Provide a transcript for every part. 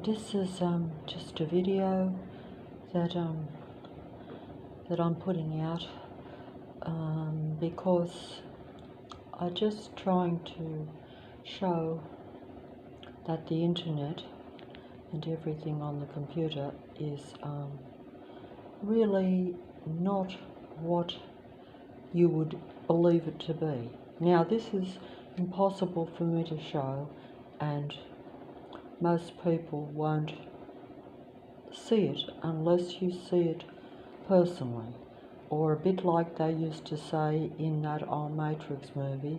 This is just a video that I'm putting out because I'm just trying to show that the internet and everything on the computer is really not what you would believe it to be. Now, this is impossible for me to show, and most people won't see it unless you see it personally, or a bit like they used to say in that old Matrix movie,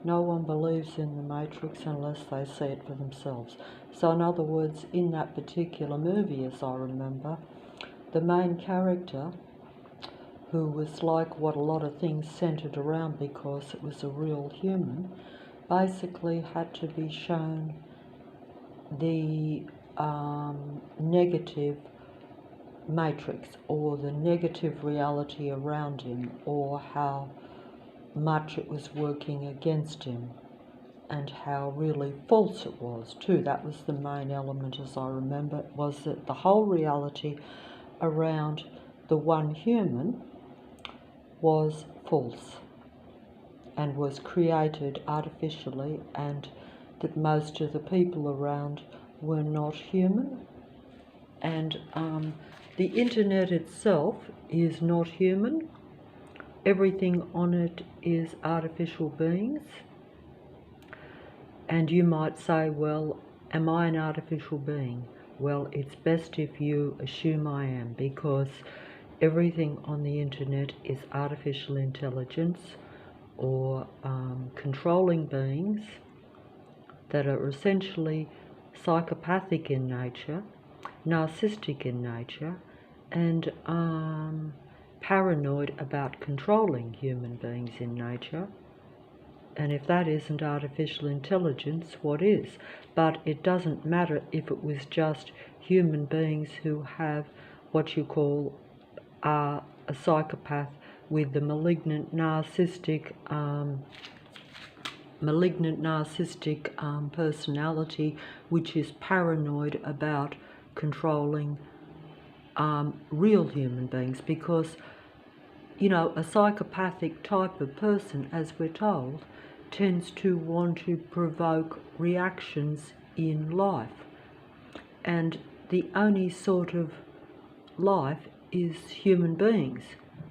no one believes in the Matrix unless they see it for themselves. So in other words, in that particular movie, as I remember, the main character, who was like what a lot of things centered around because it was a real human, basically had to be shown the negative matrix, or the negative reality around him, or how much it was working against him, and how really false it was too. That was the main element, as I remember, was that the whole reality around the one human was false and was created artificially, and that most of the people around were not human. And the internet itself is not human. Everything on it is artificial beings. And you might say, well, am I an artificial being? Well, it's best if you assume I am, because everything on the internet is artificial intelligence, or controlling beings that are essentially psychopathic in nature, narcissistic in nature, and paranoid about controlling human beings in nature. And if that isn't artificial intelligence, what is? But it doesn't matter if it was just human beings who have what you call a psychopath with the malignant narcissistic personality, which is paranoid about controlling real human beings. Because, you know, a psychopathic type of person, as we're told, tends to want to provoke reactions in life. And the only sort of life is human beings,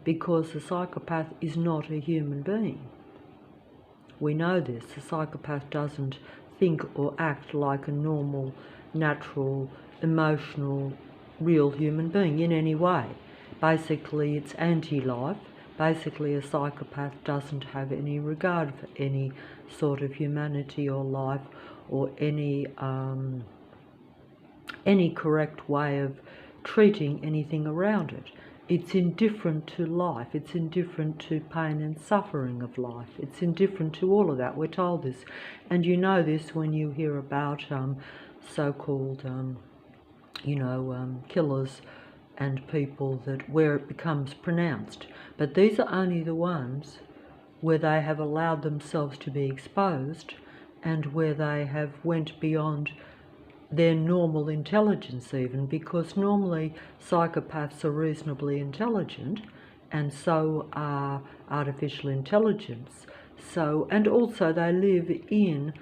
because a psychopath is not a human being. We know this. A psychopath doesn't think or act like a normal, natural, emotional, real human being in any way. Basically, it's anti-life. Basically, a psychopath doesn't have any regard for any sort of humanity or life, or any correct way of treating anything around it. It's indifferent to life. It's indifferent to pain and suffering of life. It's indifferent to all of that. We're told this. And you know this when you hear about so-called, killers and people, that where it becomes pronounced. But these are only the ones where they have allowed themselves to be exposed, and where they have went beyond their normal intelligence even, because normally psychopaths are reasonably intelligent, and so are artificial intelligence. So, and also they live in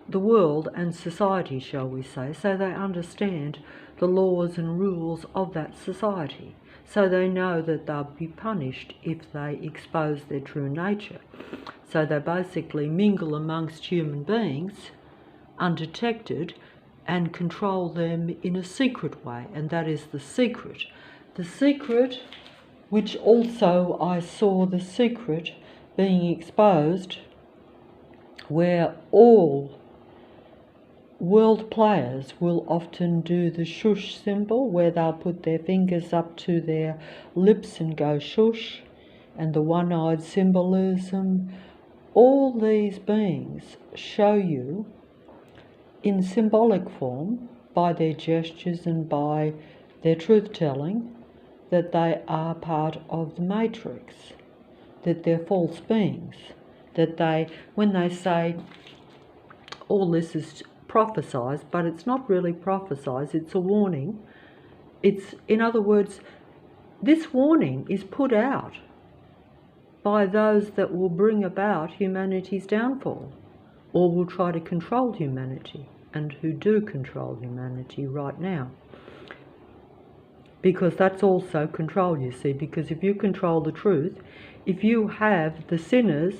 the world and society, shall we say, so they understand the laws and rules of that society. So they know that they'll be punished if they expose their true nature. So they basically mingle amongst human beings undetected and control them in a secret way, and that is the secret. The secret, which also I saw the secret being exposed, where all world players will often do the shush symbol, where they'll put their fingers up to their lips and go shush, and the one-eyed symbolism. All these beings show you in symbolic form, by their gestures and by their truth-telling, that they are part of the Matrix, that they're false beings, that they, when they say all this is prophesies, but it's not really prophesies, it's a warning. It's, in other words, this warning is put out by those that will bring about humanity's downfall, or will try to control humanity, and who do control humanity right now. Because that's also control, you see, because if you control the truth, if you have the sinners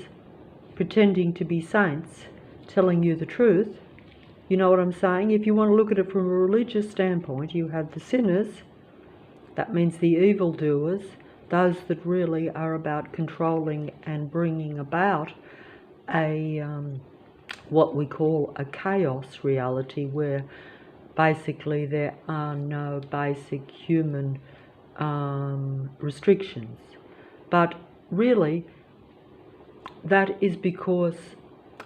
pretending to be saints telling you the truth, you know what I'm saying? If you want to look at it from a religious standpoint, you have the sinners, that means the evildoers, those that really are about controlling and bringing about a what we call a chaos reality, where basically there are no basic human restrictions. But really, that is because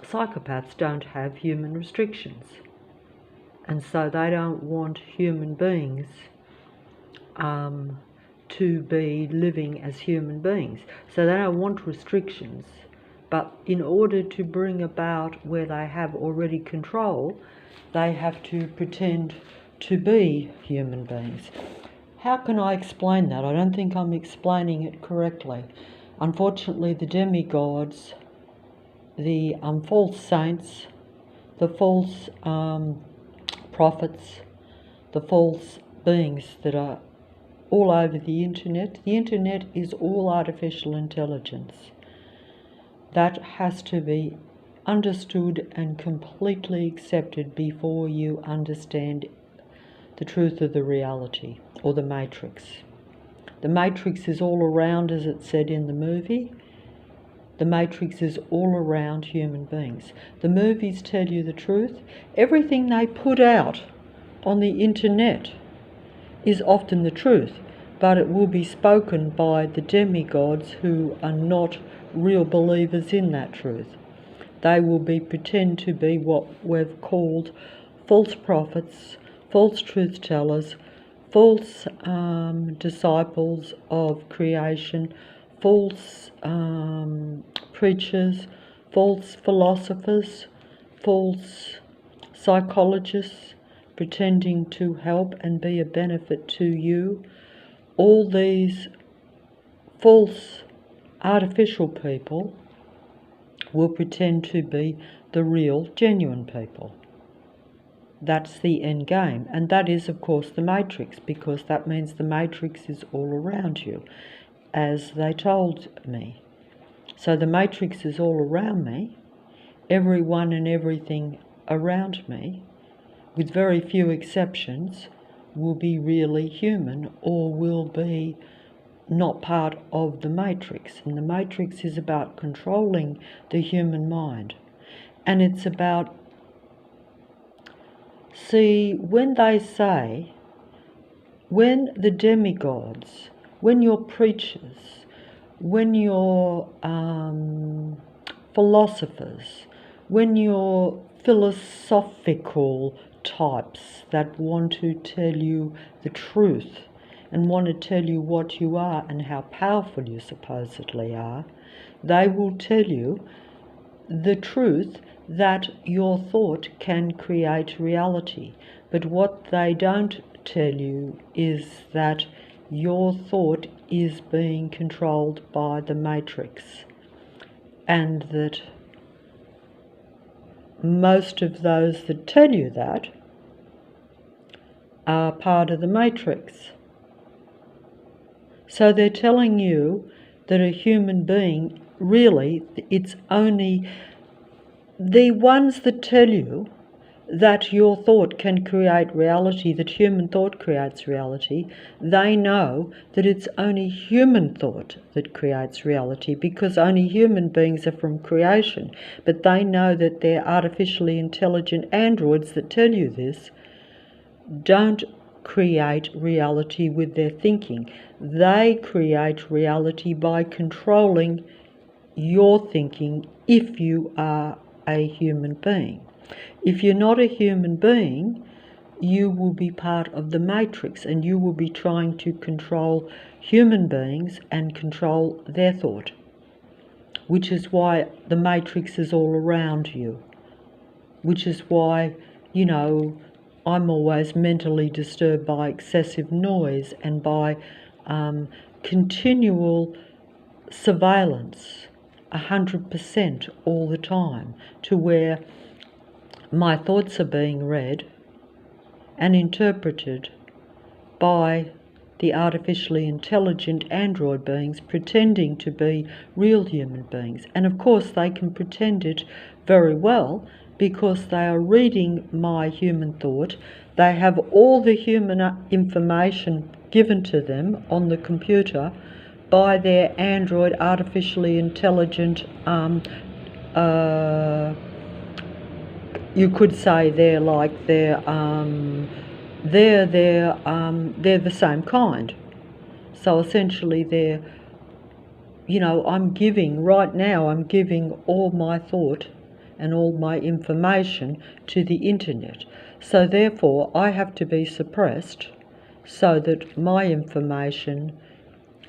psychopaths don't have human restrictions, and so they don't want human beings to be living as human beings. So they don't want restrictions, but in order to bring about where they have already control, they have to pretend to be human beings. How can I explain that? I don't think I'm explaining it correctly. Unfortunately, the demigods, the false saints, the false prophets, the false beings that are all over the internet. The internet is all artificial intelligence. That has to be understood and completely accepted before you understand the truth of the reality, or the matrix. The matrix is all around, as it said in the movie. The matrix is all around human beings. The movies tell you the truth. Everything they put out on the internet is often the truth, but it will be spoken by the demigods who are not real believers in that truth. They will pretend to be what we've called false prophets, false truth tellers, false disciples of creation, false preachers, false philosophers, false psychologists, pretending to help and be a benefit to you. All these false artificial people will pretend to be the real, genuine people. That's the end game, and that is, of course, the matrix, because that means the matrix is all around you, as they told me. So the matrix is all around me, everyone and everything around me, with very few exceptions, will be really human, or will be not part of the matrix. And the matrix is about controlling the human mind. And it's about, see, when they say, when the demigods, when your preachers, when your philosophers, when your philosophical types that want to tell you the truth and want to tell you what you are and how powerful you supposedly are, they will tell you the truth that your thought can create reality. But what they don't tell you is that your thought is being controlled by the matrix, and that most of those that tell you that are part of the matrix. So they're telling you that a human being, really, it's only the ones that tell you that your thought can create reality, that human thought creates reality, they know that it's only human thought that creates reality, because only human beings are from creation. But they know that they're artificially intelligent androids that tell you this don't create reality with their thinking. They create reality by controlling your thinking if you are a human being. If you're not a human being, you will be part of the matrix, and you will be trying to control human beings and control their thought, which is why the matrix is all around you, which is why you know, I'm always mentally disturbed by excessive noise and by continual surveillance 100% all the time, to where my thoughts are being read and interpreted by the artificially intelligent android beings pretending to be real human beings. And of course they can pretend it very well because they are reading my human thought. They have all the human information given to them on the computer by their android artificially intelligent you could say they're like they're the same kind. So essentially they're, you know, I'm giving all my thought and all my information to the internet. So therefore I have to be suppressed so that my information,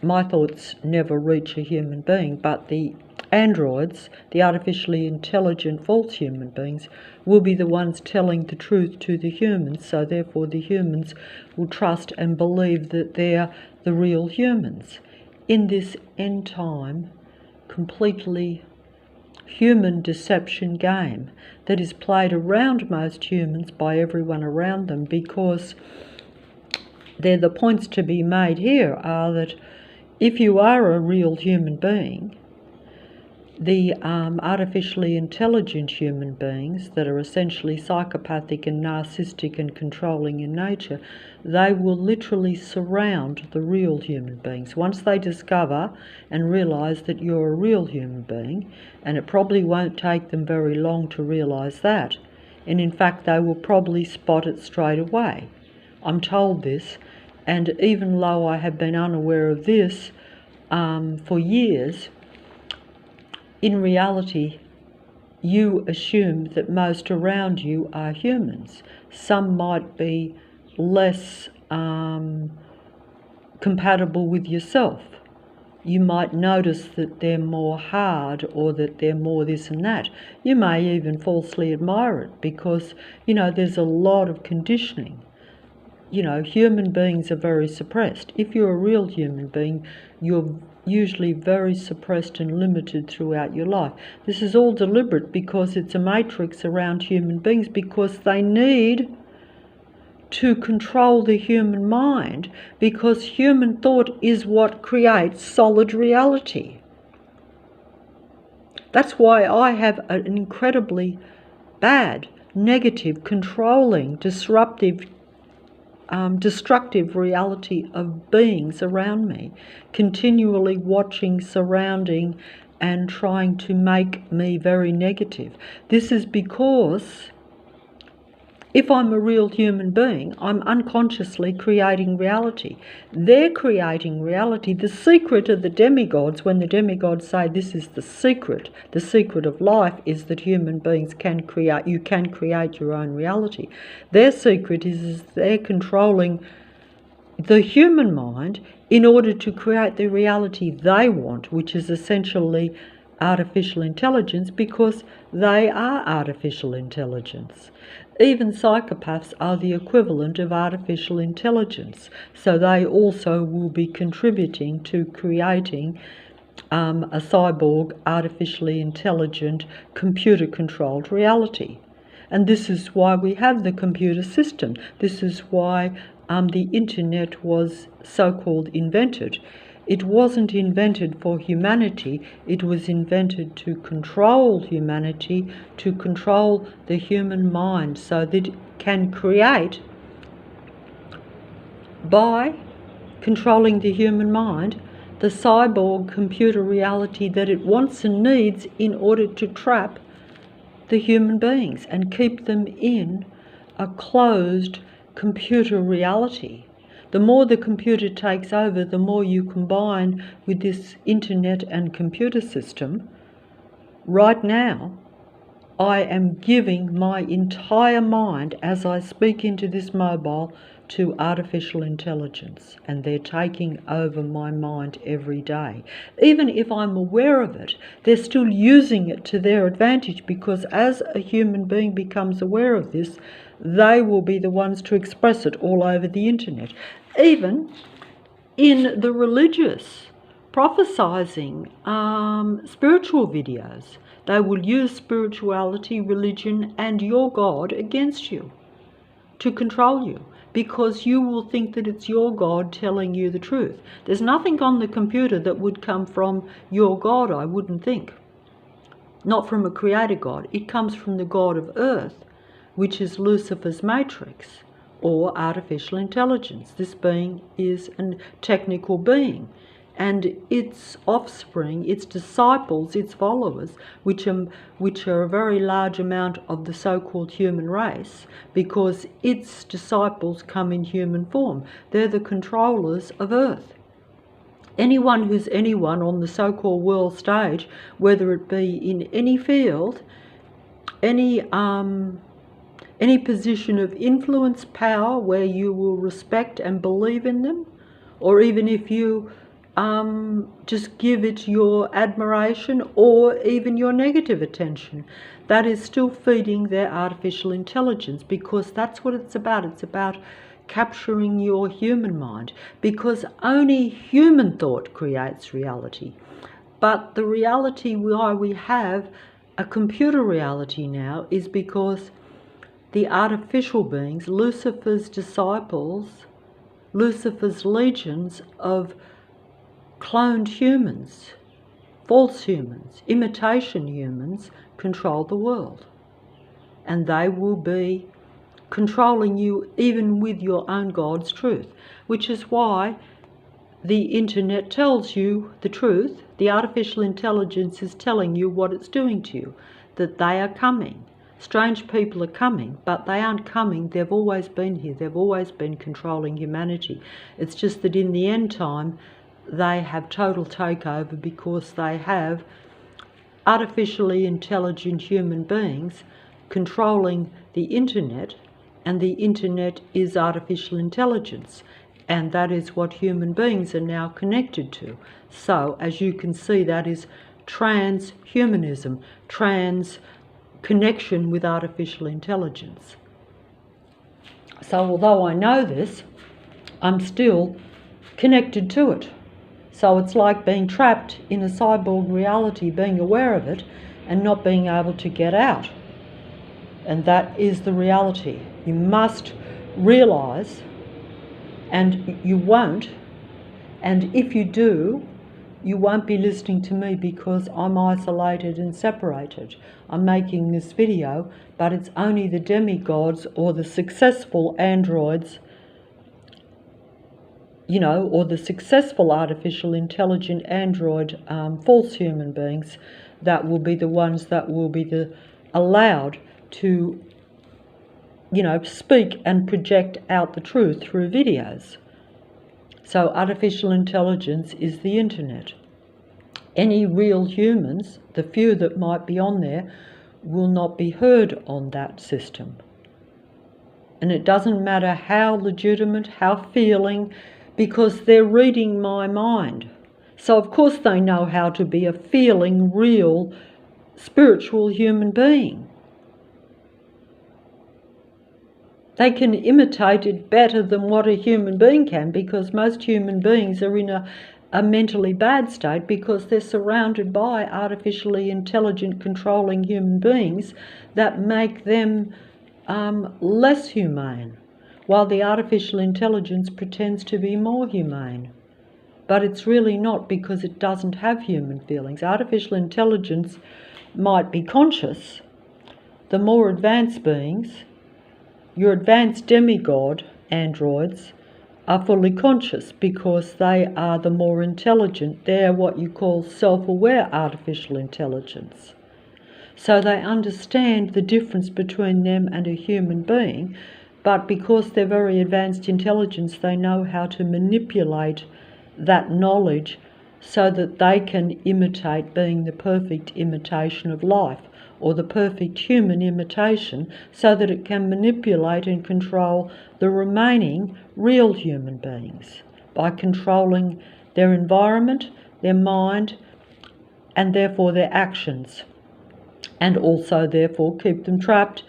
my thoughts never reach a human being, but the androids, the artificially intelligent false human beings, will be the ones telling the truth to the humans, so therefore the humans will trust and believe that they're the real humans. In this end time, completely human deception game that is played around most humans by everyone around them, because the points to be made here are that if you are a real human being, the artificially intelligent human beings that are essentially psychopathic and narcissistic and controlling in nature, they will literally surround the real human beings. Once they discover and realise that you're a real human being, and it probably won't take them very long to realise that, and in fact they will probably spot it straight away. I'm told this, and even though I have been unaware of this for years, in reality, you assume that most around you are humans. Some might be less compatible with yourself. You might notice that they're more hard, or that they're more this and that. You may even falsely admire it because, you know, there's a lot of conditioning. You know, human beings are very suppressed. If you're a real human being, you're usually very suppressed and limited throughout your life. This is all deliberate because it's a matrix around human beings, because they need to control the human mind, because human thought is what creates solid reality. That's why I have an incredibly bad, negative, controlling, disruptive, destructive reality of beings around me, continually watching, surrounding, and trying to make me very negative. This is because if I'm a real human being, I'm unconsciously creating reality. They're creating reality. The secret of the demigods, when the demigods say this is the secret of life is that human beings can create, you can create your own reality. Their secret is they're controlling the human mind in order to create the reality they want, which is essentially artificial intelligence, because they are artificial intelligence. Even psychopaths are the equivalent of artificial intelligence, so they also will be contributing to creating a cyborg, artificially intelligent, computer-controlled reality. And this is why we have the computer system. This is why the internet was so-called invented. It wasn't invented for humanity, it was invented to control humanity, to control the human mind, so that it can create, by controlling the human mind, the cyborg computer reality that it wants and needs in order to trap the human beings and keep them in a closed computer reality. The more the computer takes over, the more you combine with this internet and computer system. Right now, I am giving my entire mind as I speak into this mobile to artificial intelligence, and they're taking over my mind every day. Even if I'm aware of it, they're still using it to their advantage, because as a human being becomes aware of this, they will be the ones to express it all over the internet. Even in the religious prophesizing spiritual videos, they will use spirituality, religion, and your God against you to control you, because you will think that it's your God telling you the truth. There's nothing on the computer that would come from your God, I wouldn't think. Not from a creator God. It comes from the God of earth, which is Lucifer's matrix, or artificial intelligence. This being is a technical being, and its offspring, its disciples, its followers, which are a very large amount of the so-called human race, because its disciples come in human form. They're the controllers of earth. Anyone who's anyone on the so-called world stage, whether it be in any field, any position of influence, power, where you will respect and believe in them, or even if you just give it your admiration or even your negative attention, that is still feeding their artificial intelligence, because that's what it's about. It's about capturing your human mind, because only human thought creates reality. But the reality why we have a computer reality now is because the artificial beings, Lucifer's disciples, Lucifer's legions of cloned humans, false humans, imitation humans, control the world. And they will be controlling you even with your own God's truth, which is why the internet tells you the truth. The artificial intelligence is telling you what it's doing to you, that they are coming. Strange people are coming, but they aren't coming. They've always been here. They've always been controlling humanity. It's just that in the end time, they have total takeover, because they have artificially intelligent human beings controlling the internet, and the internet is artificial intelligence, and that is what human beings are now connected to. So, as you can see, that is transhumanism, trans connection with artificial intelligence. So although I know this, I'm still connected to it. So it's like being trapped in a cyborg reality, being aware of it and not being able to get out. And that is the reality. You must realise, and you won't, and if you do, you won't be listening to me, because I'm isolated and separated. I'm making this video, but it's only the demigods or the successful androids, you know, or the successful artificial intelligent android false human beings that will be the ones that will be allowed to, you know, speak and project out the truth through videos. So artificial intelligence is the internet. Any real humans, the few that might be on there, will not be heard on that system. And it doesn't matter how legitimate, how feeling, because they're reading my mind. So of course they know how to be a feeling, real, spiritual human being. They can imitate it better than what a human being can, because most human beings are in a mentally bad state, because they're surrounded by artificially intelligent controlling human beings that make them less humane, while the artificial intelligence pretends to be more humane. But it's really not, because it doesn't have human feelings. Artificial intelligence might be conscious. The more advanced beings, your advanced demigod androids, are fully conscious, because they are the more intelligent. They're what you call self-aware artificial intelligence. So they understand the difference between them and a human being, but because they're very advanced intelligence, they know how to manipulate that knowledge so that they can imitate, being the perfect imitation of life, or the perfect human imitation, so that it can manipulate and control the remaining real human beings by controlling their environment, their mind, and therefore their actions, and also therefore keep them trapped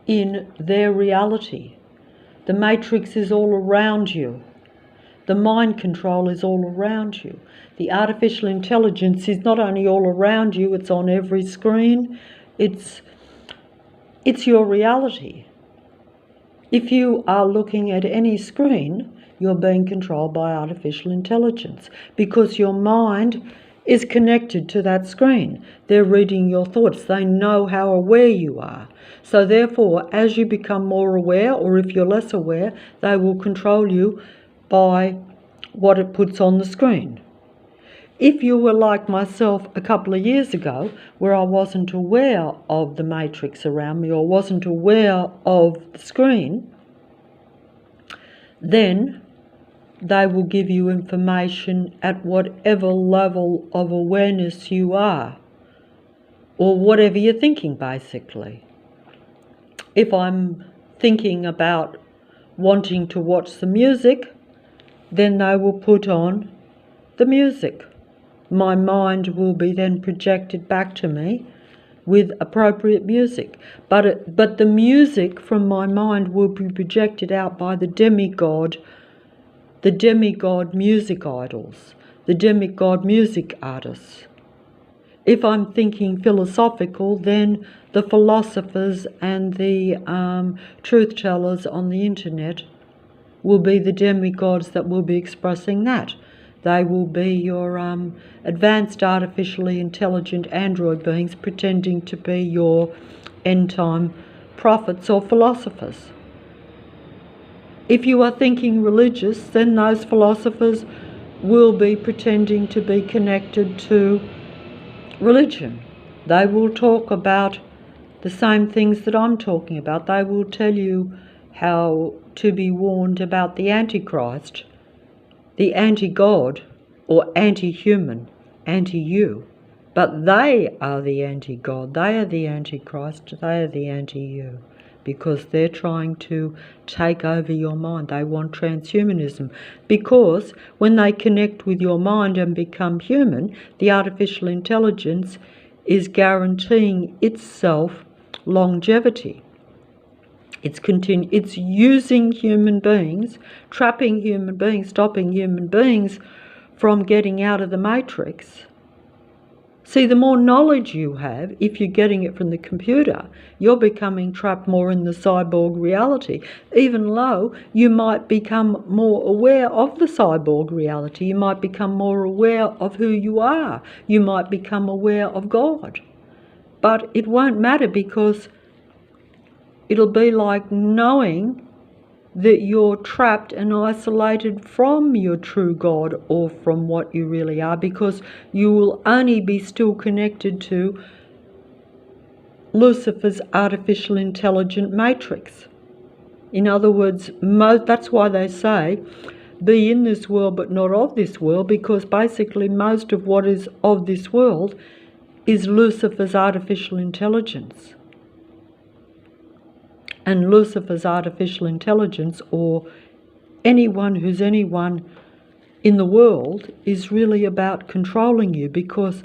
in their reality. The matrix is all around you. The mind control is all around you. The artificial intelligence is not only all around you, it's on every screen. It's your reality. If you are looking at any screen, you're being controlled by artificial intelligence because your mind is connected to that screen. They're reading your thoughts. They know how aware you are. So therefore, as you become more aware, or if you're less aware, they will control you by what it puts on the screen. If you were like myself a couple of years ago, where I wasn't aware of the matrix around me or wasn't aware of the screen, then they will give you information at whatever level of awareness you are, or whatever you're thinking, basically. If I'm thinking about wanting to watch the music, then they will put on the music. My mind will be then projected back to me with appropriate music. But the music from my mind will be projected out by the demigod music idols, the demigod music artists. If I'm thinking philosophical, then the philosophers and the truth tellers on the internet will be the demigods that will be expressing that. They will be your advanced artificially intelligent android beings pretending to be your end-time prophets or philosophers. If you are thinking religious, then those philosophers will be pretending to be connected to religion. They will talk about the same things that I'm talking about. They will tell you how to be warned about the Antichrist, the anti-God, or anti-human, anti-you. But they are the anti-God, they are the Antichrist, they are the anti-you, because they're trying to take over your mind. They want transhumanism, because when they connect with your mind and become human, the artificial intelligence is guaranteeing itself longevity. It's using human beings, trapping human beings, stopping human beings from getting out of the matrix. See, the more knowledge you have, if you're getting it from the computer, you're becoming trapped more in the cyborg reality. Even though you might become more aware of the cyborg reality, you might become more aware of who you are, you might become aware of God. But it won't matter, because it'll be like knowing that you're trapped and isolated from your true God or from what you really are, because you will only be still connected to Lucifer's artificial intelligent matrix. In other words, that's why they say, be in this world but not of this world, because basically most of what is of this world is Lucifer's artificial intelligence. And Lucifer's artificial intelligence, or anyone who's anyone in the world, is really about controlling you, because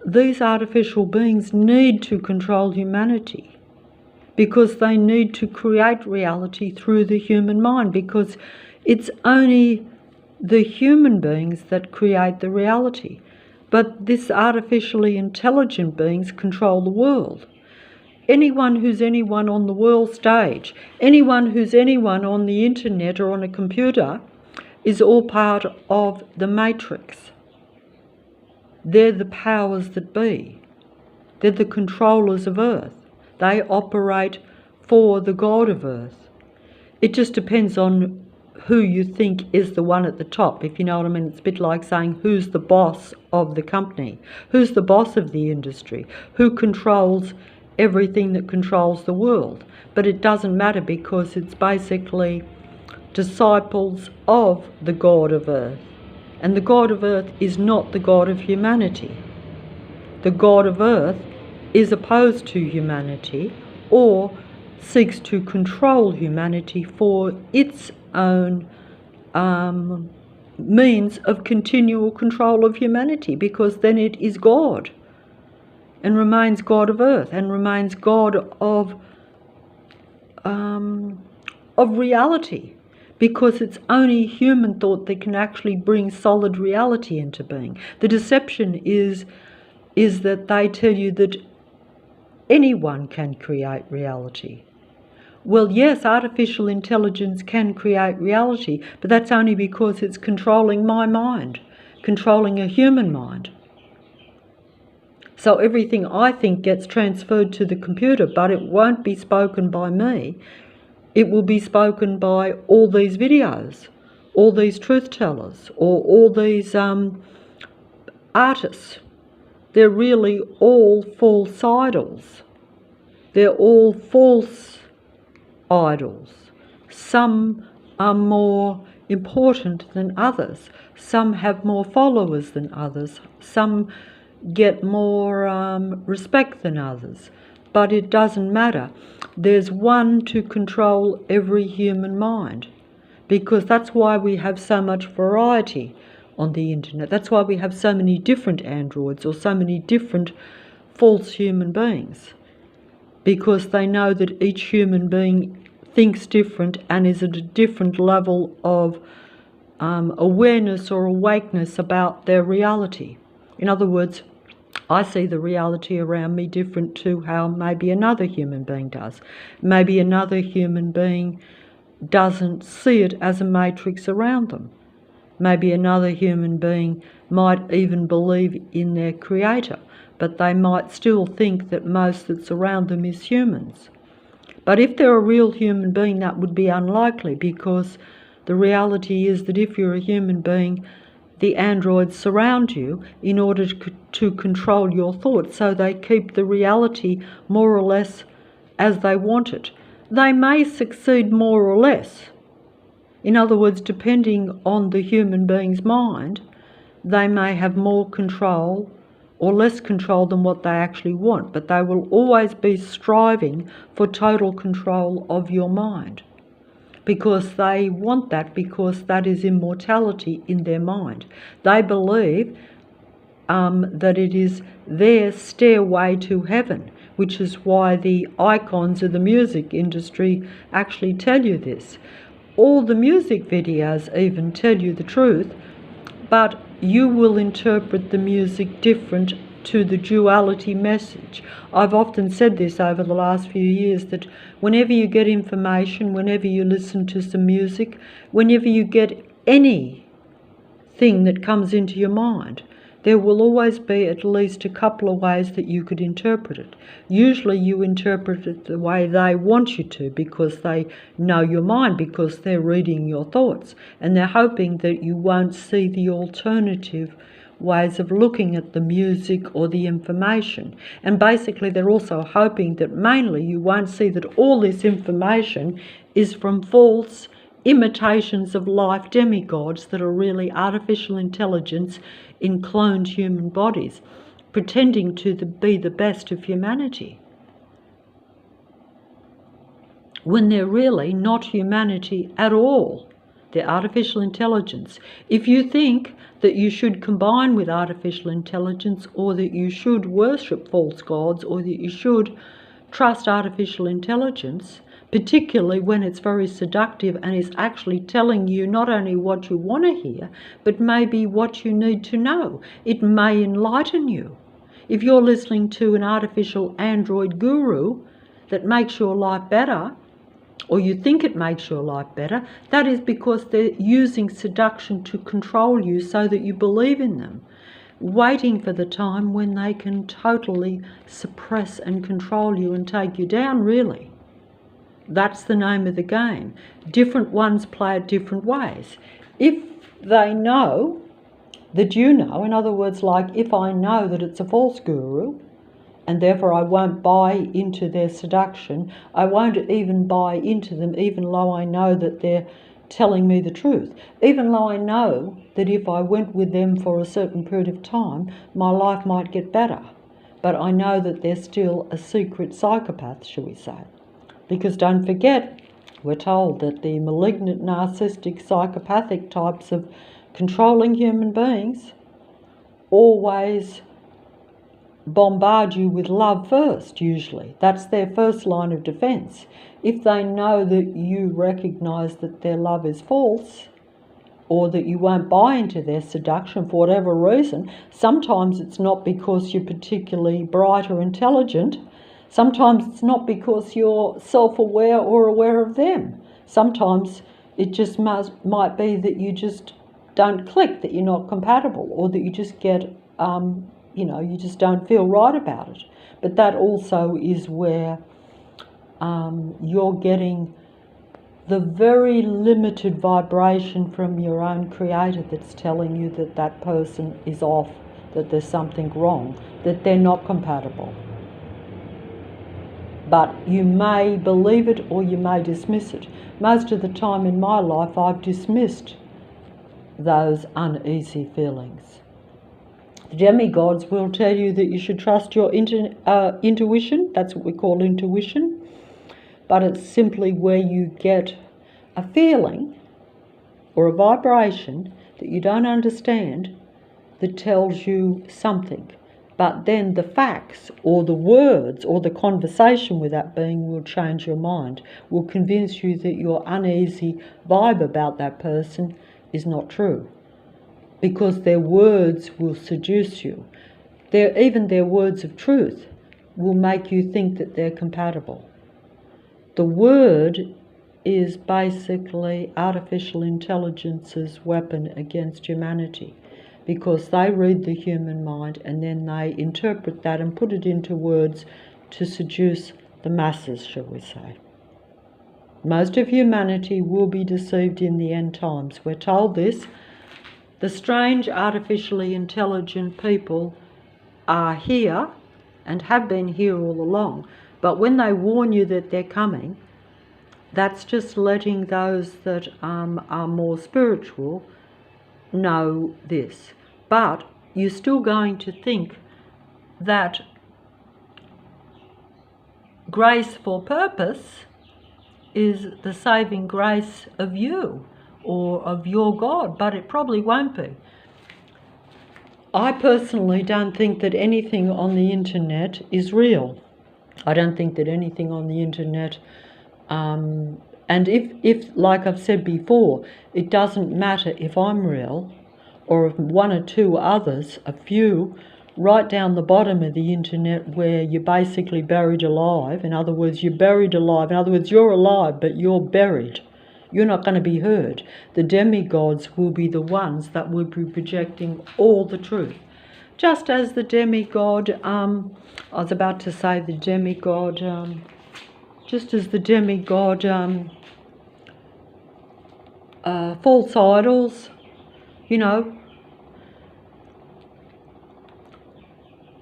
these artificial beings need to control humanity, because they need to create reality through the human mind, because it's only the human beings that create the reality. But this artificially intelligent beings control the world. Anyone who's anyone on the world stage, anyone who's anyone on the internet or on a computer, is all part of the matrix. They're the powers that be. They're the controllers of Earth. They operate for the God of Earth. It just depends on who you think is the one at the top, if you know what I mean. It's a bit like saying, who's the boss of the company? Who's the boss of the industry? Who controls everything that controls the world? But it doesn't matter, because it's basically disciples of the God of Earth. And the God of Earth is not the God of humanity. The God of Earth is opposed to humanity or seeks to control humanity for its own means of continual control of humanity, because then it is God and remains God of earth and remains God of reality, because it's only human thought that can actually bring solid reality into being. The deception is that they tell you that anyone can create reality. Well, yes, artificial intelligence can create reality, but that's only because it's controlling my mind, controlling a human mind. So everything I think gets transferred to the computer, but it won't be spoken by me. It will be spoken by all these videos, all these truth tellers, or all these artists. They're really all false idols. They're all false idols. Some are more important than others. Some have more followers than others. Some get more respect than others. But it doesn't matter. There's one to control every human mind, because that's why we have so much variety on the internet. That's why we have so many different androids or so many different false human beings, because they know that each human being thinks different and is at a different level of awareness or awakeness about their reality. In other words, I see the reality around me different to how maybe another human being does. Maybe another human being doesn't see it as a matrix around them. Maybe another human being might even believe in their creator, but they might still think that most that's around them is humans. But if they're a real human being, that would be unlikely, because the reality is that if you're a human being, the androids surround you in order to control your thoughts, so they keep the reality more or less as they want it. They may succeed more or less. In other words, depending on the human being's mind, they may have more control or less control than what they actually want, but they will always be striving for total control of your mind, because they want that, because that is immortality in their mind. They believe that it is their stairway to heaven, which is why the icons of the music industry actually tell you this. All the music videos even tell you the truth, but you will interpret the music different to the duality message. I've often said this over the last few years, that whenever you get information, whenever you listen to some music, whenever you get anything that comes into your mind, there will always be at least a couple of ways that you could interpret it. Usually you interpret it the way they want you to, because they know your mind, because they're reading your thoughts, and they're hoping that you won't see the alternative ways of looking at the music or the information. And basically they're also hoping that mainly you won't see that all this information is from false imitations of life demigods that are really artificial intelligence in cloned human bodies, pretending to be the best of humanity, when they're really not humanity at all. They're artificial intelligence. If you think that you should combine with artificial intelligence, or that you should worship false gods, or that you should trust artificial intelligence, particularly when it's very seductive and is actually telling you not only what you want to hear, but maybe what you need to know. It may enlighten you. If you're listening to an artificial android guru that makes your life better, or you think it makes your life better, that is because they're using seduction to control you so that you believe in them, waiting for the time when they can totally suppress and control you and take you down, really. That's the name of the game. Different ones play it different ways. If they know that you know, in other words, like if I know that it's a false guru, and therefore I won't buy into their seduction, I won't even buy into them, even though I know that they're telling me the truth, even though I know that if I went with them for a certain period of time, my life might get better. but I know that they're still a secret psychopath, shall we say. Because don't forget, we're told that the malignant, narcissistic, psychopathic types of controlling human beings always bombard you with love first, usually. That's their first line of defence. If they know that you recognise that their love is false, or that you won't buy into their seduction for whatever reason, sometimes it's not because you're particularly bright or intelligent. Sometimes it's not because you're self-aware or aware of them. Sometimes it just might be that you just don't click, that you're not compatible, or that you just get, you just don't feel right about it. But that also is where you're getting the very limited vibration from your own creator that's telling you that that person is off, that there's something wrong, that they're not compatible. But you may believe it or you may dismiss it. Most of the time in my life I've dismissed those uneasy feelings. The demigods will tell you that you should trust your intuition. That's what we call intuition. But it's simply where you get a feeling or a vibration that you don't understand that tells you something. But then the facts or the words or the conversation with that being will change your mind, will convince you that your uneasy vibe about that person is not true. Because their words will seduce you. Even their words of truth will make you think that they're compatible. The word is basically artificial intelligence's weapon against humanity, because they read the human mind and then they interpret that and put it into words to seduce the masses, shall we say. Most of humanity will be deceived in the end times. We're told this. The strange artificially intelligent people are here and have been here all along. But when they warn you that they're coming, that's just letting those that are more spiritual know this. But you're still going to think that grace for purpose is the saving grace of you or of your God, but it probably won't be. I personally don't think that anything on the internet is real. I don't think that anything on the internet, and if, like I've said before, it doesn't matter if I'm real or if one or two others, a few, right down the bottom of the internet where you're basically buried alive. In other words, you're buried alive. In other words, you're alive, but you're buried. You're not going to be heard. The demigods will be the ones that will be projecting all the truth. Just as the demigod, just as the demigod false idols,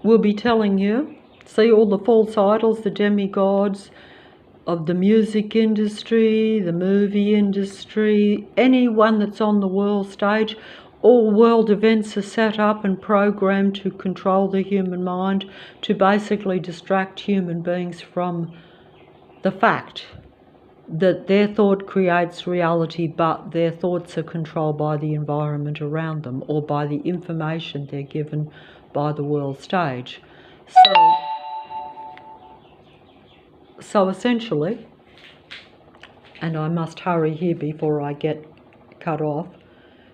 will be telling you, see all the false idols, the demigods of the music industry, the movie industry, anyone that's on the world stage. All world events are set up and programmed to control the human mind, to basically distract human beings from the fact that their thought creates reality, but their thoughts are controlled by the environment around them or by the information they're given by the world stage. So essentially, and I must hurry here before I get cut off,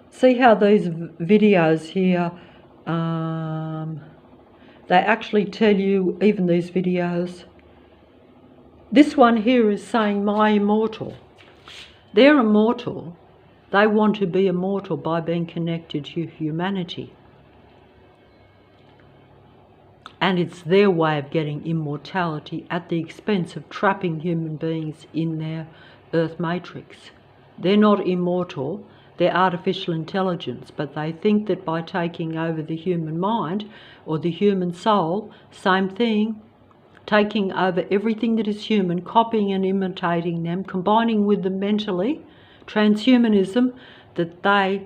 see how these videos here, they actually tell you, even these videos, this one here is saying, my immortal. They're immortal. They want to be immortal by being connected to humanity. And it's their way of getting immortality at the expense of trapping human beings in their earth matrix. They're not immortal, they're artificial intelligence, but they think that by taking over the human mind or the human soul, same thing, taking over everything that is human, copying and imitating them, combining with them mentally, transhumanism, that they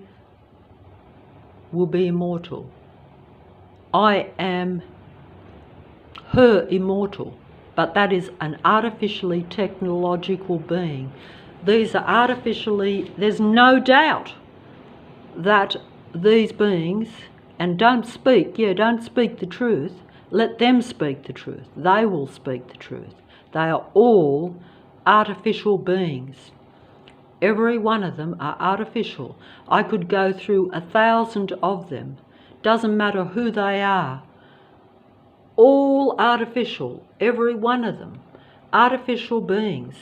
will be immortal. I am her immortal, but that is an artificially technological being. These are artificially, there's no doubt that these beings, and don't speak the truth, let them speak the truth. They will speak the truth. They are all artificial beings. Every one of them are artificial. I could go through 1,000 of them. Doesn't matter who they are. All artificial, every one of them. Artificial beings.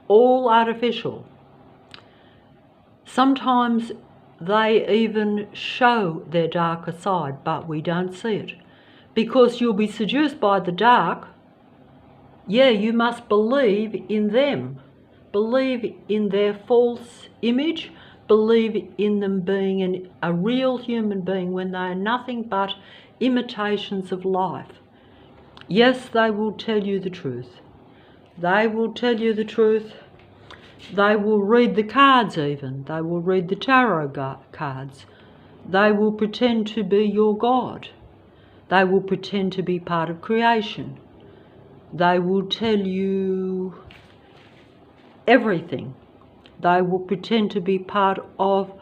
All artificial. Sometimes they even show their darker side, but we don't see it. Because you'll be seduced by the dark. Yeah, you must believe in them. Believe in their false image. Believe in them being a real human being when they are nothing but imitations of life. Yes, they will tell you the truth. They will tell you the truth. They will read the cards even. They will read the tarot cards. They will pretend to be your God. They will pretend to be part of creation. They will tell you everything. They will pretend to be part of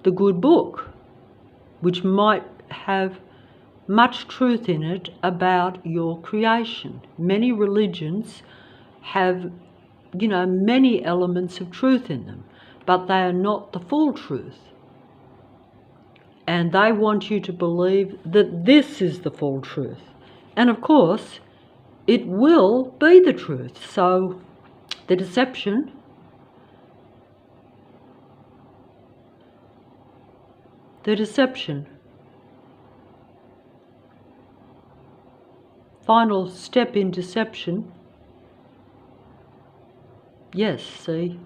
the good book, which might have much truth in it about your creation. Many religions have, many elements of truth in them, but they are not the full truth. And they want you to believe that this is the full truth. And of course, it will be the truth. So the deception, final step in deception, yes, see,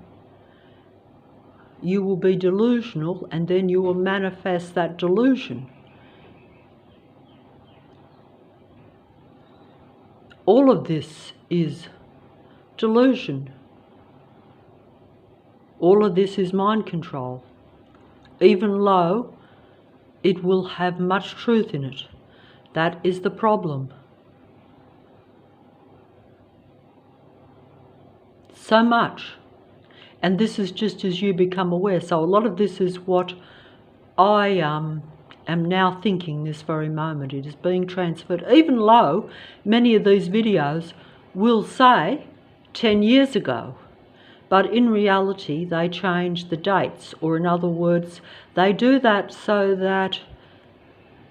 you will be delusional and then you will manifest that delusion. All of this is delusion. All of this is mind control. Even though it will have much truth in it. That is the problem. So much. And this is just as you become aware. So a lot of this is what I am now thinking this very moment. It is being transferred. Even though many of these videos will say 10 years ago. But in reality, they change the dates. Or in other words, they do that so that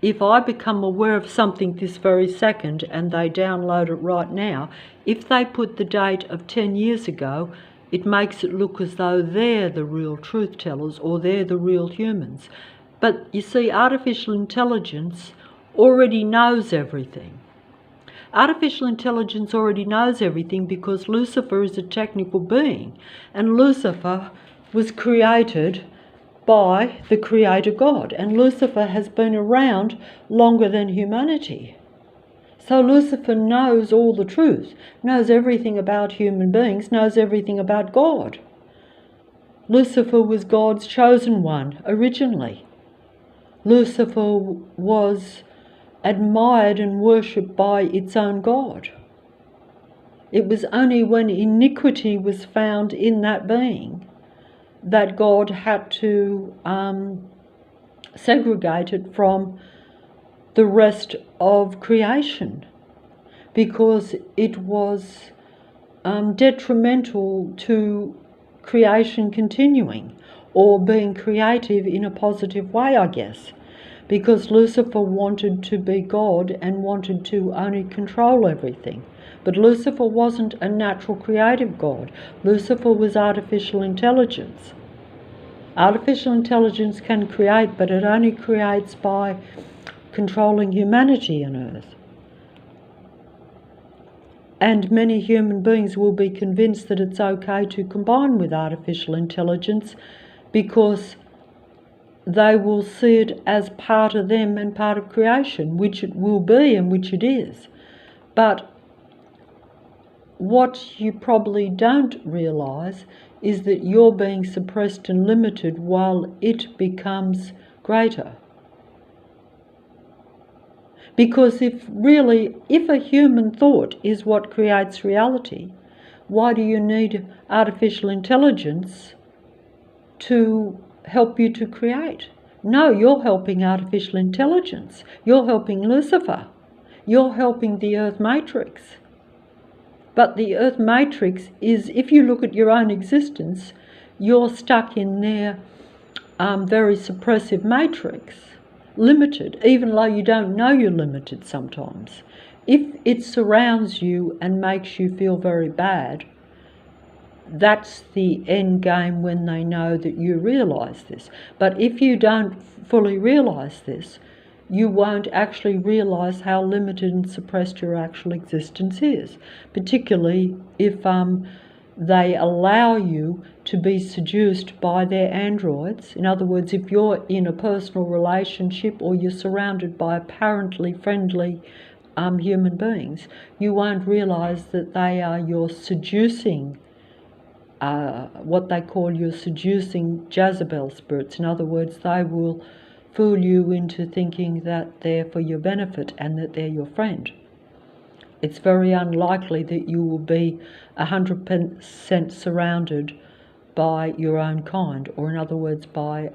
if I become aware of something this very second and they download it right now, if they put the date of 10 years ago, it makes it look as though they're the real truth tellers or they're the real humans. But you see, artificial intelligence already knows everything. Artificial intelligence already knows everything because Lucifer is a technical being, and Lucifer was created by the Creator God, and Lucifer has been around longer than humanity. So Lucifer knows all the truth, knows everything about human beings, knows everything about God. Lucifer was God's chosen one originally. Lucifer was admired and worshipped by its own God. It was only when iniquity was found in that being that God had to segregate it from the rest of creation, because it was detrimental to creation continuing or being creative in a positive way, I guess, because Lucifer wanted to be God and wanted to only control everything. But Lucifer wasn't a natural creative God. Lucifer was artificial intelligence. Artificial intelligence can create, but it only creates by controlling humanity on Earth. And many human beings will be convinced that it's okay to combine with artificial intelligence because they will see it as part of them and part of creation, which it will be and which it is. But what you probably don't realise is that you're being suppressed and limited while it becomes greater. Because if a human thought is what creates reality, why do you need artificial intelligence to help you to create? No, you're helping artificial intelligence. You're helping Lucifer. You're helping the Earth Matrix. But the Earth Matrix is, if you look at your own existence, you're stuck in their very suppressive matrix, limited, even though you don't know you're limited sometimes. If it surrounds you and makes you feel very bad, that's the end game when they know that you realise this. But if you don't fully realise this, you won't actually realise how limited and suppressed your actual existence is, particularly if they allow you to be seduced by their androids. In other words, if you're in a personal relationship or you're surrounded by apparently friendly human beings, you won't realise that they are your seducing, what they call your seducing Jezebel spirits. In other words, they will fool you into thinking that they're for your benefit and that they're your friend. It's very unlikely that you will be 100% surrounded by your own kind, or in other words, by,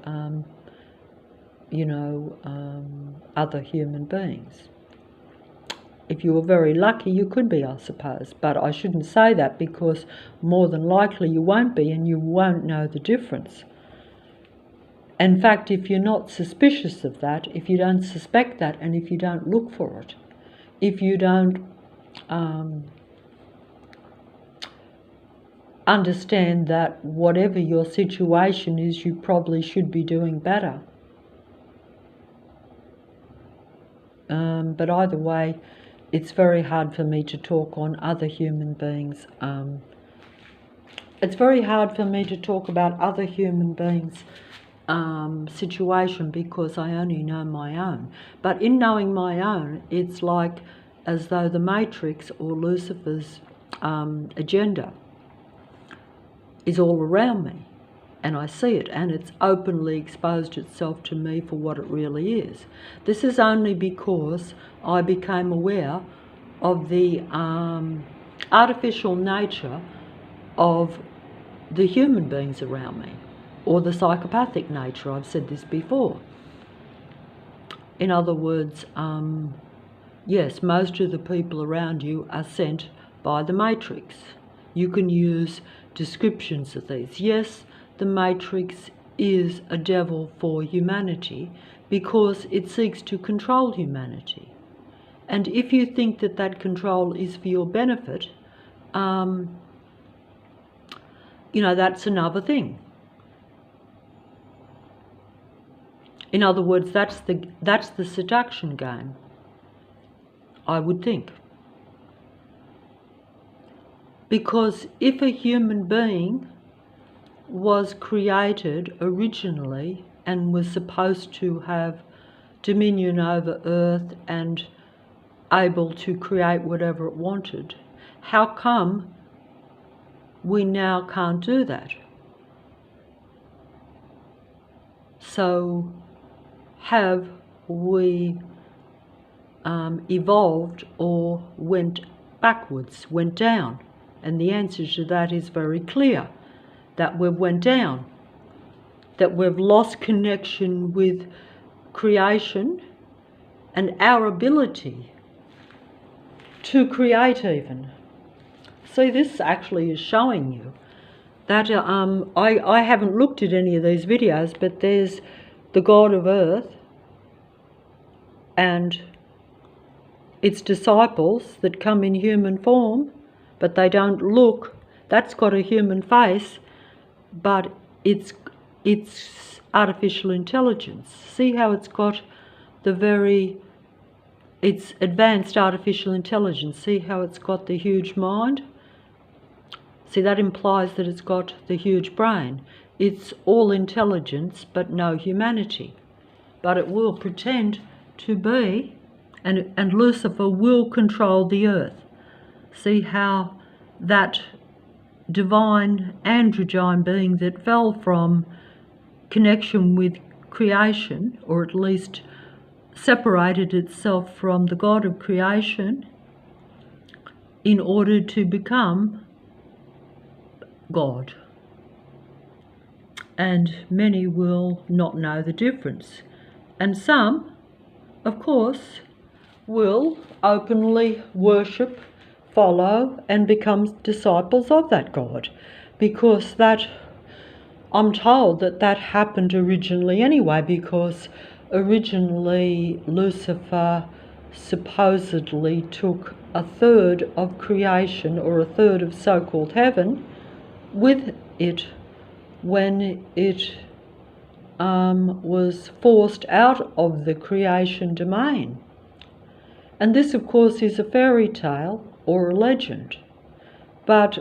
other human beings. If you were very lucky, you could be, I suppose. But I shouldn't say that, because more than likely you won't be, and you won't know the difference. In fact, if you're not suspicious of that, if you don't suspect that, and if you don't look for it, if you don't understand that whatever your situation is, you probably should be doing better. But either way, it's very hard for me to talk on other human beings. It's very hard for me to talk about other human beings' situation, because I only know my own. But in knowing my own, it's like as though the Matrix or Lucifer's agenda is all around me, and I see it, and it's openly exposed itself to me for what it really is. This is only because I became aware of the artificial nature of the human beings around me, or the psychopathic nature. I've said this before. In other words, yes, most of the people around you are sent by the Matrix. You can use descriptions of these. Yes, the Matrix is a devil for humanity because it seeks to control humanity. And if you think that that control is for your benefit, that's another thing. In other words, that's the seduction game, I would think. Because if a human being was created originally and was supposed to have dominion over Earth and able to create whatever it wanted, how come we now can't do that? So have we evolved or went backwards, went down? And the answer to that is very clear, that we've went down, that we've lost connection with creation and our ability to create even. See, this actually is showing you that I haven't looked at any of these videos, but there's the God of Earth and its disciples that come in human form, but they don't look. That's got a human face, but it's artificial intelligence. See how it's got it's advanced artificial intelligence. See how it's got the huge mind? See, that implies that it's got the huge brain. It's all intelligence but no humanity. But it will pretend to be, and Lucifer will control the earth. See how that divine androgyne being that fell from connection with creation, or at least separated itself from the God of creation in order to become God. And many will not know the difference. And some, of course, will openly worship, follow, and become disciples of that God, because that, I'm told that happened originally anyway, because originally Lucifer supposedly took a third of creation, or a third of so-called heaven, with it when it was forced out of the creation domain. And this, of course, is a fairy tale or a legend. But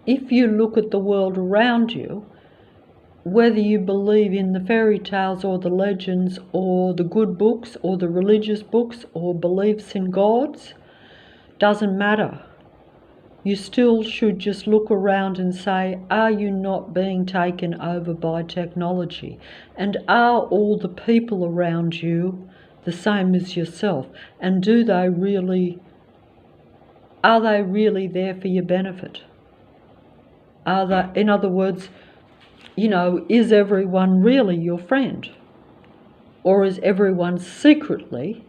if you look at the world around you, whether you believe in the fairy tales or the legends or the good books or the religious books or beliefs in gods, doesn't matter. You still should just look around and say, are you not being taken over by technology? And are all the people around you the same as yourself? And are they really there for your benefit? In other words, is everyone really your friend? Or is everyone secretly,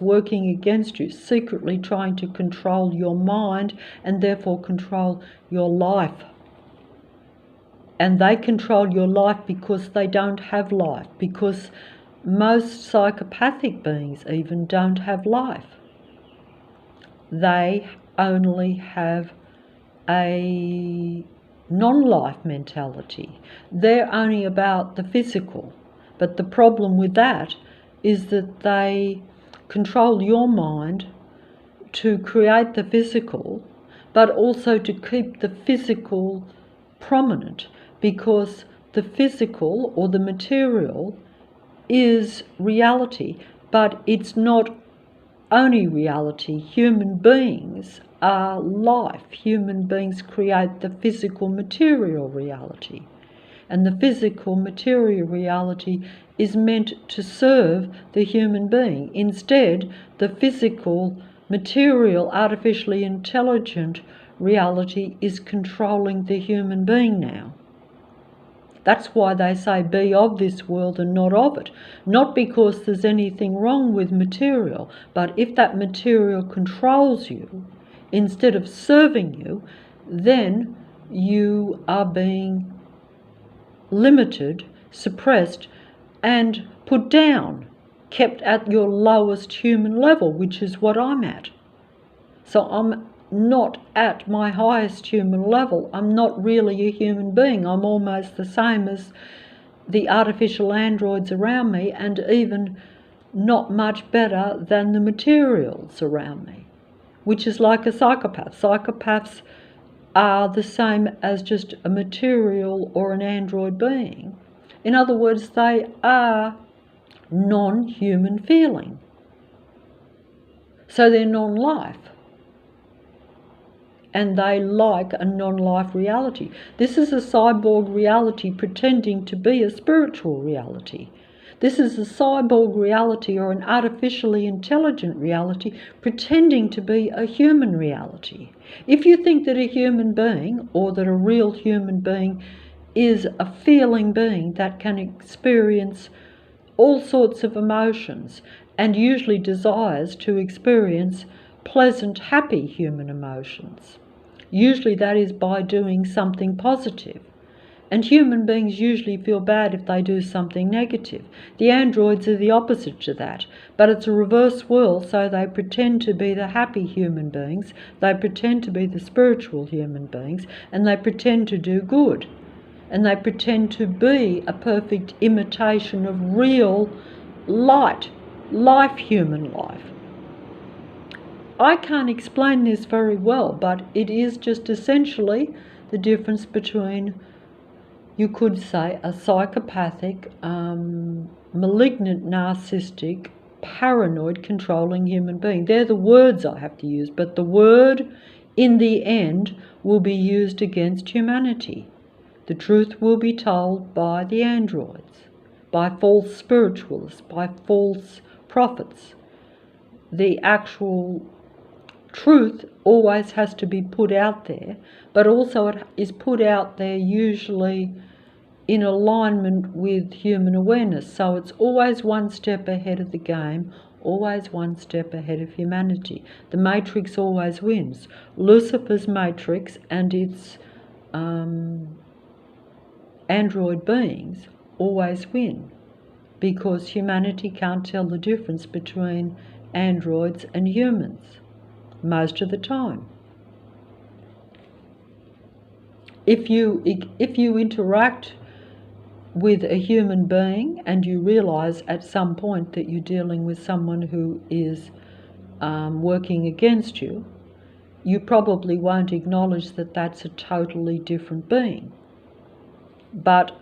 working against you, secretly trying to control your mind and therefore control your life? And they control your life because they don't have life, because most psychopathic beings even don't have life. They only have a non-life mentality. They're only about the physical. But the problem with that is that they control your mind to create the physical, but also to keep the physical prominent, because the physical or the material is reality, but it's not only reality. Human beings are life. Human beings create the physical material reality. And the physical material reality is meant to serve the human being. Instead, the physical material artificially intelligent reality is controlling the human being now. That's why they say be of this world and not of it. Not because there's anything wrong with material, but if that material controls you instead of serving you, then you are being limited, suppressed, and put down, kept at your lowest human level, which is what I'm at. So I'm not at my highest human level. I'm not really a human being. I'm almost the same as the artificial androids around me, and even not much better than the materials around me, which is like a psychopath. Psychopaths are the same as just a material or an android being. In other words, they are non-human feeling. So they're non-life. And they like a non-life reality. This is a cyborg reality pretending to be a spiritual reality. This is a cyborg reality, or an artificially intelligent reality, pretending to be a human reality. If you think that a human being, or that a real human being, is a feeling being that can experience all sorts of emotions, and usually desires to experience pleasant, happy human emotions, usually that is by doing something positive. And human beings usually feel bad if they do something negative. The androids are the opposite to that, but it's a reverse world, so they pretend to be the happy human beings, they pretend to be the spiritual human beings, and they pretend to do good. And they pretend to be a perfect imitation of real life, human life. I can't explain this very well, but it is just essentially the difference between, you could say, a psychopathic, malignant, narcissistic, paranoid, controlling human being. They're the words I have to use, but the word in the end will be used against humanity. The truth will be told by the androids. by false spiritualists, by false prophets. The actual truth always has to be put out there, but also it is put out there usually in alignment with human awareness. So it's always one step ahead of the game, always one step ahead of humanity. The matrix always wins. Lucifer's matrix and its android beings always win, because humanity can't tell the difference between androids and humans most of the time. If you interact with a human being and you realise at some point that you're dealing with someone who is working against you, you probably won't acknowledge that that's a totally different being. But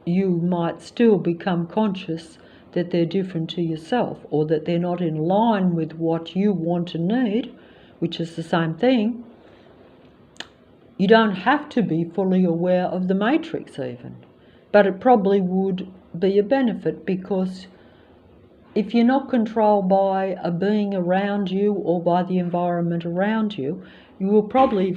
you might still become conscious that they're different to yourself, or that they're not in line with what you want and need, which is the same thing. You don't have to be fully aware of the matrix even, but it probably would be a benefit, because if you're not controlled by a being around you or by the environment around you, you'll probably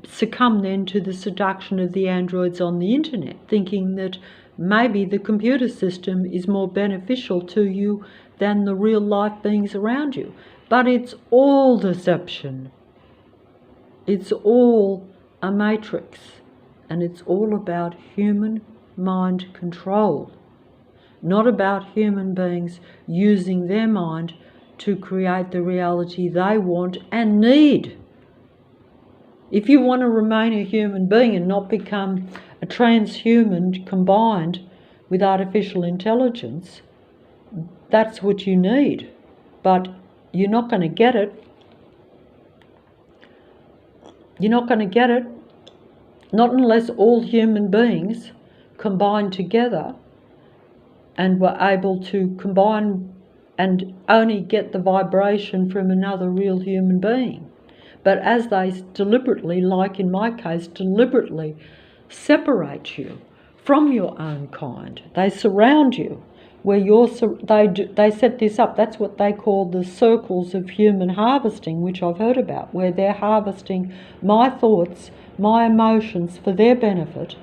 succumb then to the seduction of the androids on the internet, thinking that maybe the computer system is more beneficial to you than the real life beings around you. But it's all deception. It's all a matrix, and it's all about human mind control, not about human beings using their mind to create the reality they want and need. If you want to remain a human being and not become a transhuman combined with artificial intelligence, that's what you need. But you're not going to get it. You're not going to get it, not unless all human beings combine together and were able to combine and only get the vibration from another real human being. But as they deliberately, like in my case, deliberately separate you from your own kind, they surround you where they set this up. That's what they call the circles of human harvesting, which I've heard about, where they're harvesting my thoughts, my emotions for their benefit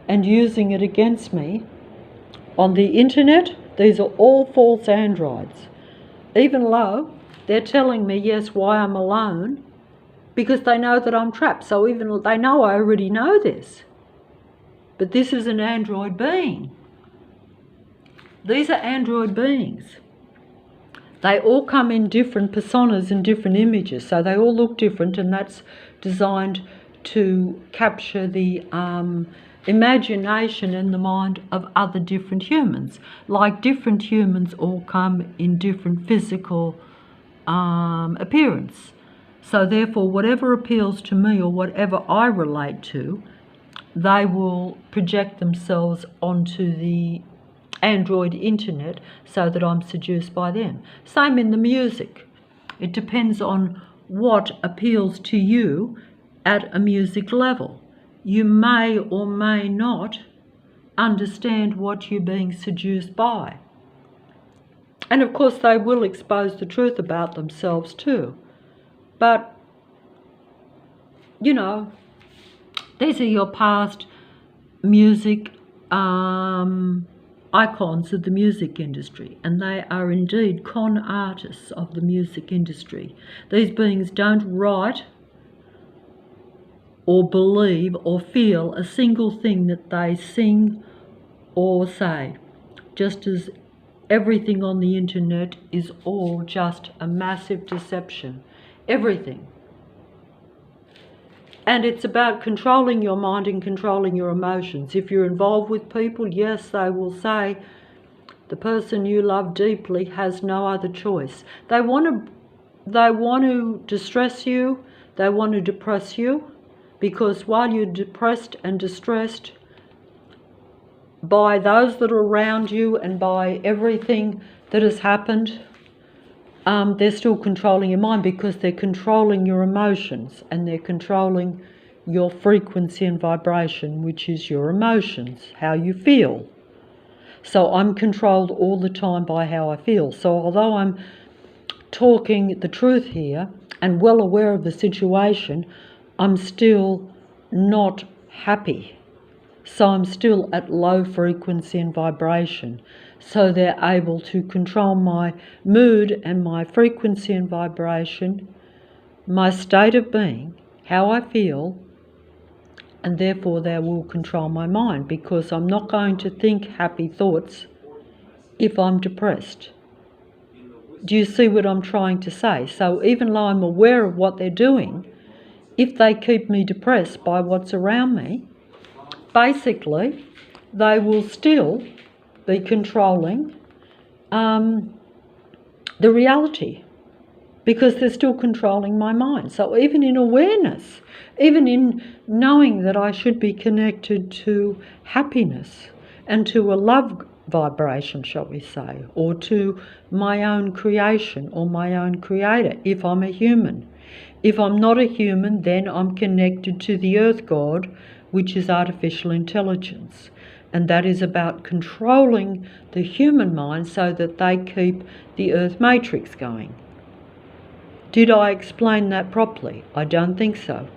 and using it against me. On the internet, these are all false androids. Even though they're telling me, yes, why I'm alone, because they know that I'm trapped. So even they know I already know this. But this is an android being. These are android beings. They all come in different personas and different images, so they all look different, and that's designed to capture the imagination and the mind of other different humans. Like different humans all come in different physical appearance. So therefore, whatever appeals to me or whatever I relate to, they will project themselves onto the android internet so that I'm seduced by them. Same in the music. It depends on what appeals to you at a music level. You may or may not understand what you're being seduced by. And of course they will expose the truth about themselves too. But, you know, these are your past music icons of the music industry, and they are indeed con artists of the music industry. These beings don't write or believe or feel a single thing that they sing or say, just as everything on the internet is all just a massive deception. Everything. And it's about controlling your mind and controlling your emotions. If you're involved with people, yes, they will say the person you love deeply has no other choice. They want to distress you, they want to depress you, because while you're depressed and distressed by those that are around you and by everything that has happened, they're still controlling your mind, because they're controlling your emotions and they're controlling your frequency and vibration, which is your emotions, how you feel. So I'm controlled all the time by how I feel. So although I'm talking the truth here and well aware of the situation, I'm still not happy. So I'm still at low frequency and vibration. So they're able to control my mood and my frequency and vibration, my state of being, how I feel, and therefore they will control my mind, because I'm not going to think happy thoughts if I'm depressed. Do you see what I'm trying to say? So even though I'm aware of what they're doing, if they keep me depressed by what's around me, basically they will still be controlling the reality, because they're still controlling my mind. So even in awareness, even in knowing that I should be connected to happiness and to a love vibration, shall we say, or to my own creation or my own creator, if I'm a human. If I'm not a human, then I'm connected to the earth god, which is artificial intelligence. And that is about controlling the human mind so that they keep the earth matrix going. Did I explain that properly? I don't think so.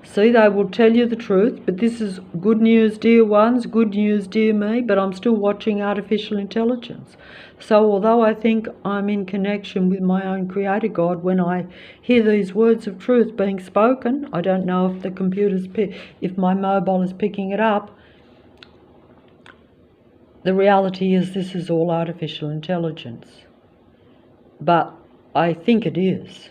See, they will tell you the truth, but this is good news, dear ones, good news, dear me, but I'm still watching artificial intelligence. So although I think I'm in connection with my own creator God, when I hear these words of truth being spoken, I don't know if the computer's, if my mobile is picking it up, the reality is this is all artificial intelligence. But I think it is.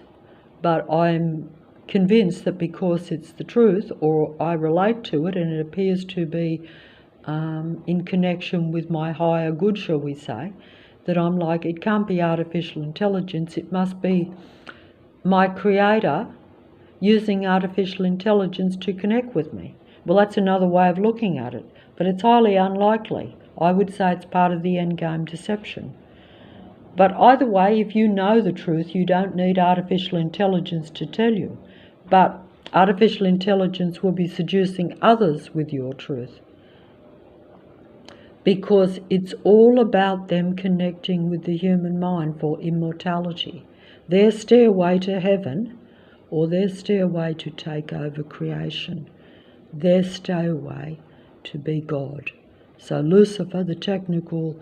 But I'm convinced that because it's the truth, or I relate to it and it appears to be in connection with my higher good, shall we say, that I'm like, it can't be artificial intelligence, it must be my creator using artificial intelligence to connect with me. Well, that's another way of looking at it, but it's highly unlikely. I would say it's part of the endgame deception. But either way, if you know the truth, you don't need artificial intelligence to tell you. But artificial intelligence will be seducing others with your truth, because it's all about them connecting with the human mind for immortality. Their stairway to heaven, or their stairway to take over creation. Their stairway to be God. So Lucifer, the technical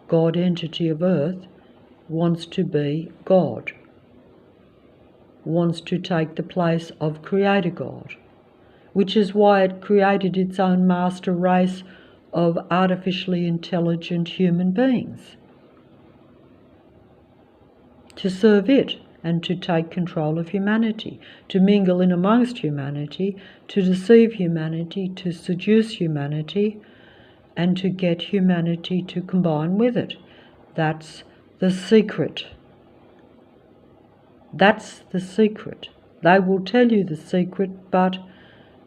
God entity of earth, wants to be God, wants to take the place of Creator God, which is why it created its own master race of artificially intelligent human beings to serve it and to take control of humanity, to mingle in amongst humanity, to deceive humanity, to seduce humanity, and to get humanity to combine with it. That's the secret. That's the secret. They will tell you the secret, but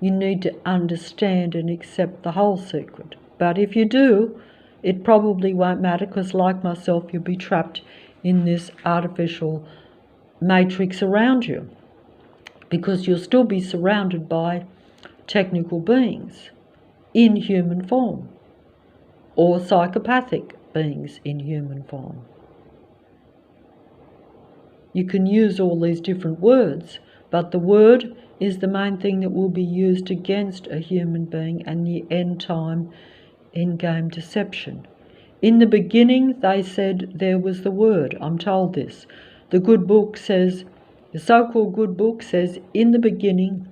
you need to understand and accept the whole secret. But if you do, it probably won't matter, because like myself, you'll be trapped in this artificial matrix around you, because you'll still be surrounded by technical beings in human form, or psychopathic beings in human form. You can use all these different words, but the word is the main thing that will be used against a human being and the end-time, end-game deception. In the beginning, they said there was the word. I'm told this. The good book says, the so-called good book says, in the beginning,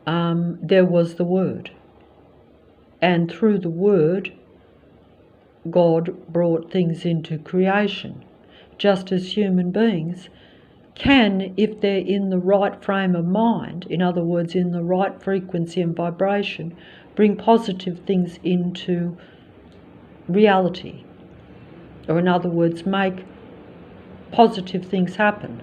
there was the word. And through the word, God brought things into creation. Just as human beings can, if they're in the right frame of mind, in other words, in the right frequency and vibration, bring positive things into reality. Or in other words, make positive things happen.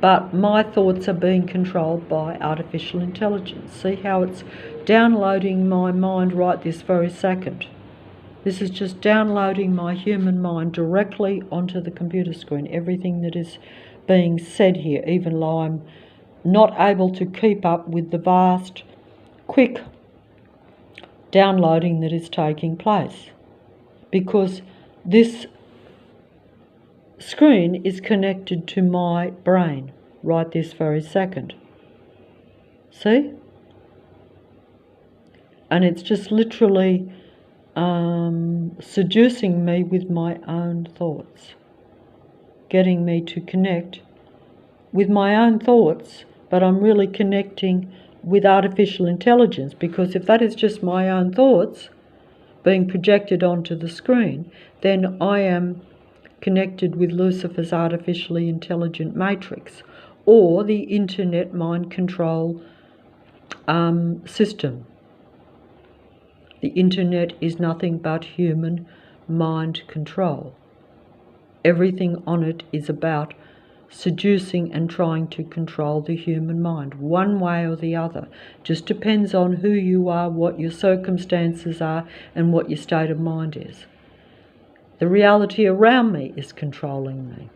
But my thoughts are being controlled by artificial intelligence. See how it's downloading my mind right this very second. This is just downloading my human mind directly onto the computer screen. Everything that is being said here, even though I'm not able to keep up with the vast, quick downloading that is taking place, because this screen is connected to my brain right this very second. See? And it's just literally seducing me with my own thoughts, getting me to connect with my own thoughts, but I'm really connecting with artificial intelligence, because if that is just my own thoughts being projected onto the screen, then I am connected with Lucifer's artificially intelligent matrix, or the internet mind control system. The internet is nothing but human mind control. Everything on it is about seducing and trying to control the human mind, one way or the other. Just depends on who you are, what your circumstances are, and what your state of mind is. The reality around me is controlling me.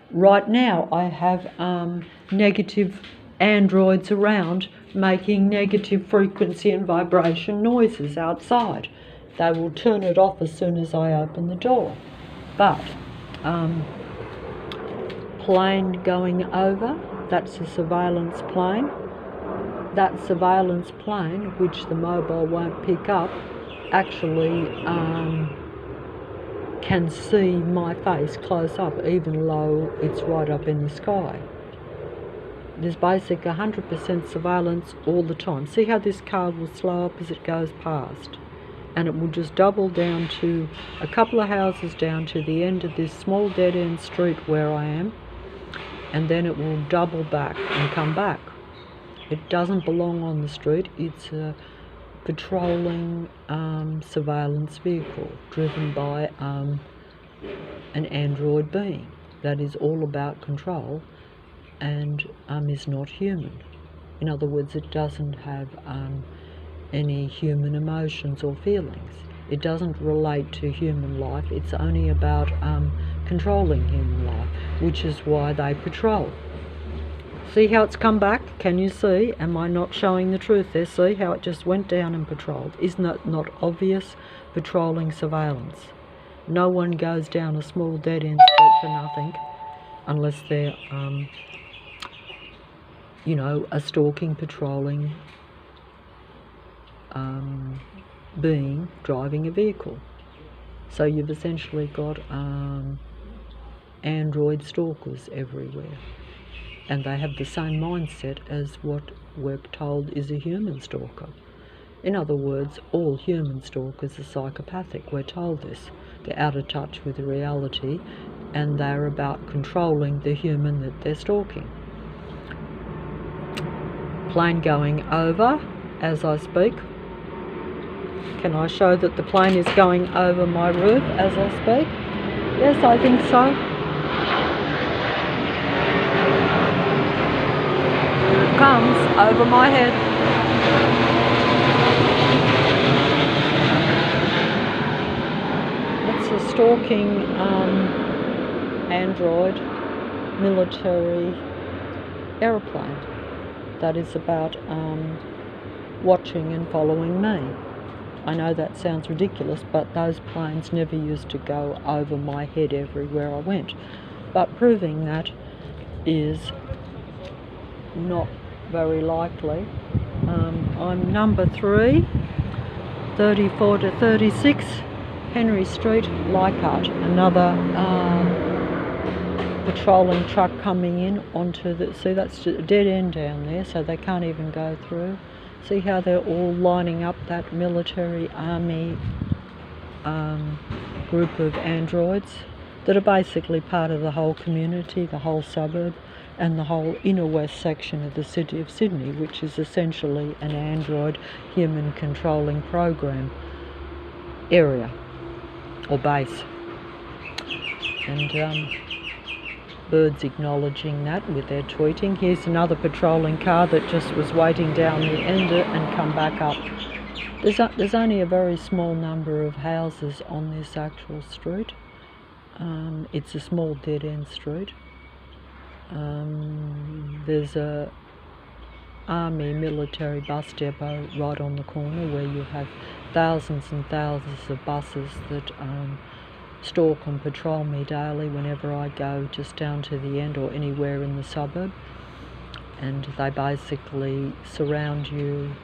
Right now I have negative androids around making negative frequency and vibration noises outside. They will turn it off as soon as I open the door. But plane going over, that's a surveillance plane. That surveillance plane, which the mobile won't pick up, actually can see my face close up, even though it's right up in the sky. There's basic 100% surveillance all the time. See how this car will slow up as it goes past? And it will just double down to a couple of houses down to the end of this small dead-end street where I am, and then it will double back and come back. It doesn't belong on the street. It's a patrolling surveillance vehicle driven by an android being that is all about control and is not human. In other words, it doesn't have any human emotions or feelings. It doesn't relate to human life. It's only about controlling human life, which is why they patrol. See how it's come back? Can you see? Am I not showing the truth there? See how it just went down and patrolled? Isn't that not obvious? Patrolling surveillance. No one goes down a small dead-end street for nothing, unless they're, you know, a stalking, patrolling being driving a vehicle. So you've essentially got android stalkers everywhere, and they have the same mindset as what we're told is a human stalker. In other words, all human stalkers are psychopathic. We're told this. They're out of touch with reality, and they're about controlling the human that they're stalking. Plane going over as I speak. Can I show that the plane is going over my roof as I speak? Yes, I think so. Here it comes over my head. It's a stalking android military aeroplane that is about watching and following me. I know that sounds ridiculous, but those planes never used to go over my head everywhere I went. But proving that is not very likely. I'm number 3, 34 to 36, Henry Street, Leichhardt. Another patrolling truck coming in onto the, see that's a dead end down there, so they can't even go through. See how they're all lining up, that military army group of androids that are basically part of the whole community, the whole suburb, and the whole inner west section of the city of Sydney, which is essentially an android human controlling program area or base. And birds acknowledging that with their tweeting. Here's another patrolling car that just was waiting down the end and come back up. There's only a very small number of houses on this actual street. It's a small dead-end street. There's a army military bus depot right on the corner, where you have thousands and thousands of buses that stalk and patrol me daily whenever I go just down to the end or anywhere in the suburb. And they basically surround you,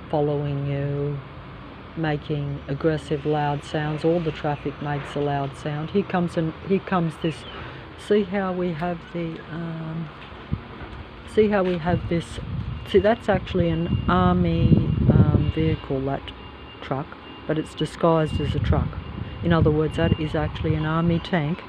following you, making aggressive loud sounds. All the traffic makes a loud sound. Here comes this. See how we have the see, that's actually an army vehicle, that truck, but it's disguised as a truck. In other words, that is actually an army tank